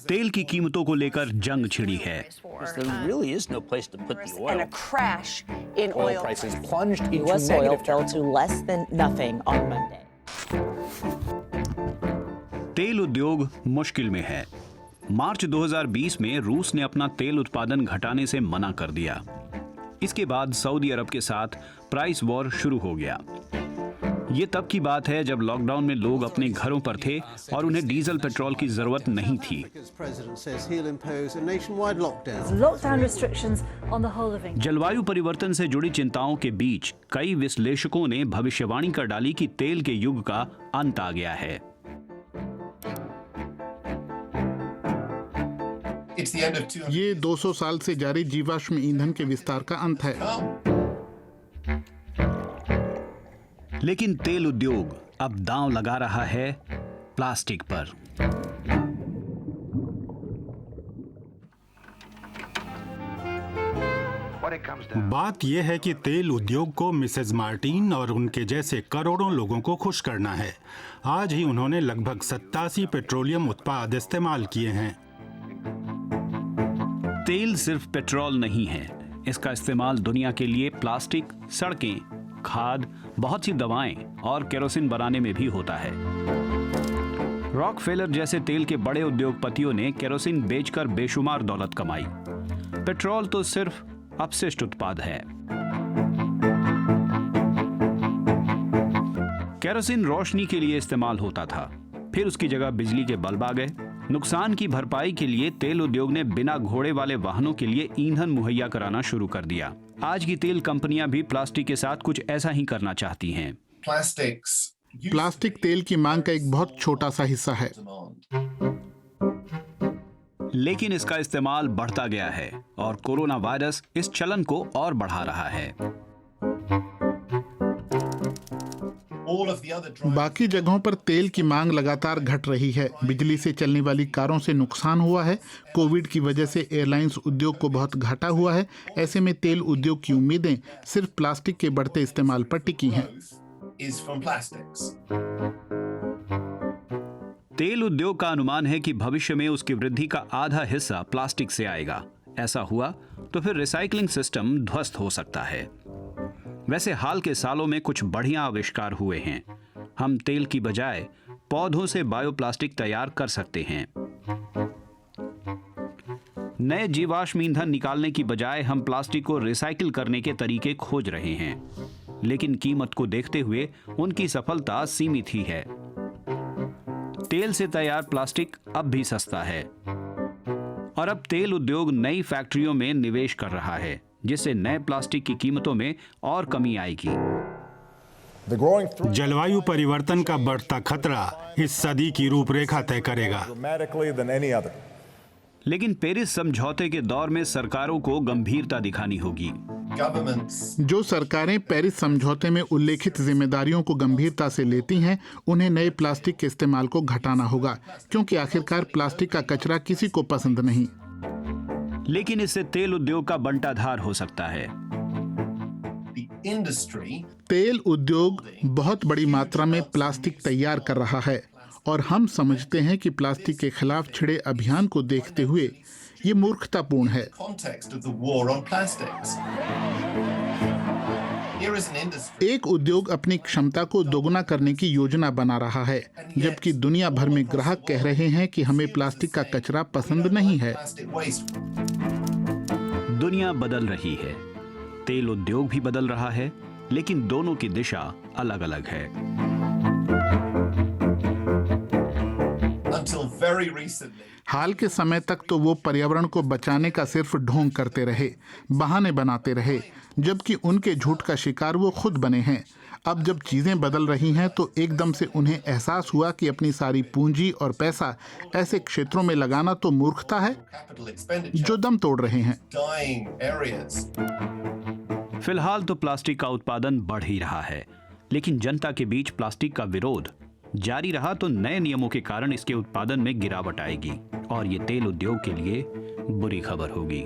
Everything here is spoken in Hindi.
तेल की कीमतों को लेकर जंग छिड़ी है। There really is no place to put the oil. And a crash in Oil prices plunged into U.S. oil negative fell territory. to less than nothing on Monday. तेल उद्योग मुश्किल में है। मार्च 2020 में रूस ने अपना तेल उत्पादन घटाने से मना कर दिया। इसके बाद सऊदी अरब के साथ प्राइस वॉर शुरू हो गया। ये तब की बात है जब लॉकडाउन में लोग अपने घरों पर थे और उन्हें डीजल पेट्रोल की जरूरत नहीं थी। जलवायु परिवर्तन से जुड़ी चिंताओं के बीच कई विश्लेषकों ने भविष्यवाणी कर डाली कि तेल के युग का अंत आ गया है। ये 200 साल से जारी जीवाश्म ईंधन के विस्तार का अंत है। लेकिन तेल उद्योग अब दांव लगा रहा है प्लास्टिक पर। बात यह है कि तेल उद्योग को मिसेज मार्टिन और उनके जैसे करोड़ों लोगों को खुश करना है। आज ही उन्होंने लगभग 87 पेट्रोलियम उत्पाद इस्तेमाल किए हैं। तेल सिर्फ पेट्रोल नहीं है, इसका इस्तेमाल दुनिया के लिए प्लास्टिक, सड़कें, खाद, बहुत सी दवाएं और केरोसिन बनाने में भी होता है। रॉकफेलर जैसे तेल के बड़े उद्योगपतियों ने केरोसिन बेचकर बेशुमार दौलत कमाई। पेट्रोल तो सिर्फ अपशिष्ट उत्पाद है। केरोसिन रोशनी के लिए इस्तेमाल होता था, फिर उसकी जगह बिजली के बल्ब आ गए। नुकसान की भरपाई के लिए तेल उद्योग ने बिना घोड़े वाले वाहनों के लिए ईंधन मुहैया कराना शुरू कर दिया। आज की तेल कंपनियां भी प्लास्टिक के साथ कुछ ऐसा ही करना चाहती हैं। प्लास्टिक तेल की मांग का एक बहुत छोटा सा हिस्सा है, लेकिन इसका इस्तेमाल बढ़ता गया है और कोरोना वायरस इस चलन को और बढ़ा रहा है। बाकी जगहों पर तेल की मांग लगातार घट रही है। बिजली से चलने वाली कारों से नुकसान हुआ है। कोविड की वजह से एयरलाइंस उद्योग को बहुत घाटा हुआ है। ऐसे में तेल उद्योग की उम्मीदें सिर्फ प्लास्टिक के बढ़ते इस्तेमाल पर टिकी हैं। तेल उद्योग का अनुमान है कि भविष्य में उसकी वृद्धि का आधा हिस्सा प्लास्टिक से आएगा। ऐसा हुआ तो फिर रिसाइकलिंग सिस्टम ध्वस्त हो सकता है। वैसे हाल के सालों में कुछ बढ़िया आविष्कार हुए हैं। हम तेल की बजाय पौधों से बायोप्लास्टिक तैयार कर सकते हैं। नए जीवाश्म ईंधन निकालने की बजाय हम प्लास्टिक को रिसाइकिल करने के तरीके खोज रहे हैं, लेकिन कीमत को देखते हुए उनकी सफलता सीमित ही है। तेल से तैयार प्लास्टिक अब भी सस्ता है और अब तेल उद्योग नई फैक्ट्रियों में निवेश कर रहा है, जिससे नए प्लास्टिक की कीमतों में और कमी आएगी। जलवायु परिवर्तन का बढ़ता खतरा इस सदी की रूपरेखा तय करेगा। लेकिन पेरिस समझौते के दौर में सरकारों को गंभीरता दिखानी होगी। जो सरकारें पेरिस समझौते में उल्लेखित जिम्मेदारियों को गंभीरता से लेती हैं, उन्हें नए प्लास्टिक के इस्तेमाल को घटाना होगा, क्योंकि आखिरकार प्लास्टिक का कचरा किसी को पसंद नहीं। लेकिन इससे तेल उद्योग का बंटाधार हो सकता है। तेल उद्योग बहुत बड़ी मात्रा में प्लास्टिक तैयार कर रहा है और हम समझते हैं कि प्लास्टिक के खिलाफ छिड़े अभियान को देखते हुए ये मूर्खतापूर्ण है। एक उद्योग अपनी क्षमता को दोगुना करने की योजना बना रहा है, जबकि दुनिया भर में ग्राहक कह रहे हैं कि हमें प्लास्टिक का कचरा पसंद नहीं है। दुनिया बदल रही है, तेल उद्योग भी बदल रहा है, लेकिन दोनों की दिशा अलग अलग है। हाल के समय तक तो वो पर्यावरण को बचाने का सिर्फ ढोंग करते रहे, बहाने बनाते रहे, जबकि उनके झूठ का शिकार वो खुद बने हैं। अब जब चीजें बदल रही हैं तो एकदम से उन्हें एहसास हुआ कि अपनी सारी पूंजी और पैसा ऐसे क्षेत्रों में लगाना तो मूर्खता है जो दम तोड़ रहे हैं। फिलहाल तो प्लास्टिक का उत्पादन बढ़ ही रहा है, लेकिन जनता के बीच प्लास्टिक का विरोध जारी रहा तो नए नियमों के कारण इसके उत्पादन में गिरावट आएगी और ये तेल उद्योग के लिए बुरी खबर होगी।